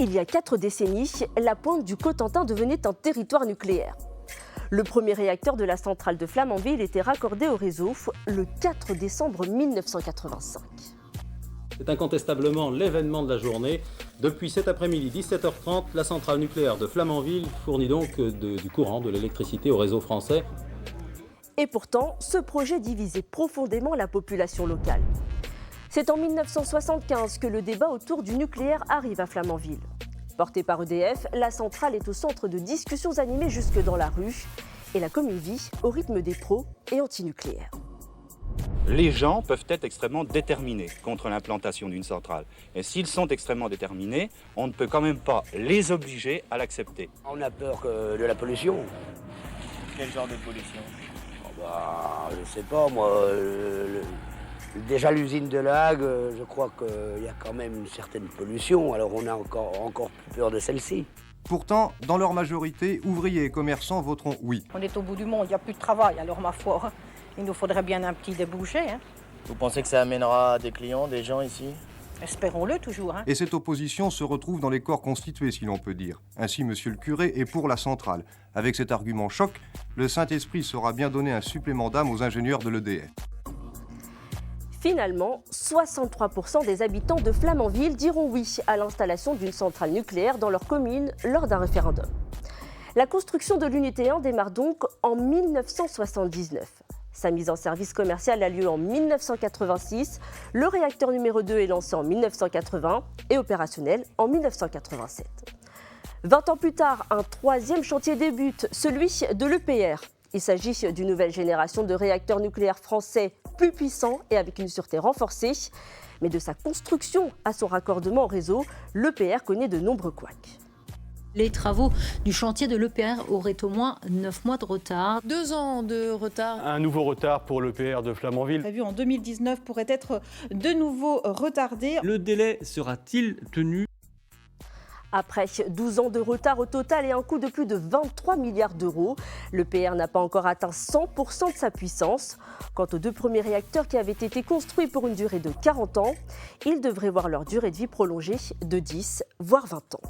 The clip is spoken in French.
Il y a 4 décennies, la pointe du Cotentin devenait un territoire nucléaire. Le premier réacteur de la centrale de Flamanville était raccordé au réseau le 4 décembre 1985. C'est incontestablement l'événement de la journée. Depuis cet après-midi 17h30, la centrale nucléaire de Flamanville fournit donc du courant, de l'électricité au réseau français. Et pourtant, ce projet divisait profondément la population locale. C'est en 1975 que le débat autour du nucléaire arrive à Flamanville. Portée par EDF, la centrale est au centre de discussions animées jusque dans la rue. Et la commune vit au rythme des pros et anti-nucléaires. Les gens peuvent être extrêmement déterminés contre l'implantation d'une centrale. Et s'ils sont extrêmement déterminés, on ne peut quand même pas les obliger à l'accepter. On a peur de la pollution. Quel genre de pollution? Je ne sais pas, moi. Déjà l'usine de La Hague, je crois qu'il y a quand même une certaine pollution. Alors on a encore plus peur de celle-ci. Pourtant, dans leur majorité, ouvriers et commerçants voteront oui. On est au bout du monde, il n'y a plus de travail, alors ma foi, il nous faudrait bien un petit débouché. Vous pensez que ça amènera des clients, des gens ici? Espérons-le toujours. Et cette opposition se retrouve dans les corps constitués, si l'on peut dire. Ainsi, monsieur le curé est pour la centrale. Avec cet argument choc, le Saint-Esprit saura bien donner un supplément d'âme aux ingénieurs de l'EDF. Finalement, 63% des habitants de Flamanville diront oui à l'installation d'une centrale nucléaire dans leur commune lors d'un référendum. La construction de l'unité 1 démarre donc en 1979. Sa mise en service commercial a lieu en 1986. Le réacteur numéro 2 est lancé en 1980 et opérationnel en 1987. 20 ans plus tard, un troisième chantier débute, celui de l'EPR. Il s'agit d'une nouvelle génération de réacteurs nucléaires français plus puissants et avec une sûreté renforcée. Mais de sa construction à son raccordement au réseau, l'EPR connaît de nombreux couacs. Les travaux du chantier de l'EPR auraient au moins 9 mois de retard. 2 ans de retard. Un nouveau retard pour l'EPR de Flamanville. Prévu en 2019 pourrait être de nouveau retardé. Le délai sera-t-il tenu ? Après 12 ans de retard au total et un coût de plus de 23 milliards d'euros, l'EPR n'a pas encore atteint 100% de sa puissance. Quant aux 2 premiers réacteurs qui avaient été construits pour une durée de 40 ans, ils devraient voir leur durée de vie prolongée de 10 voire 20 ans.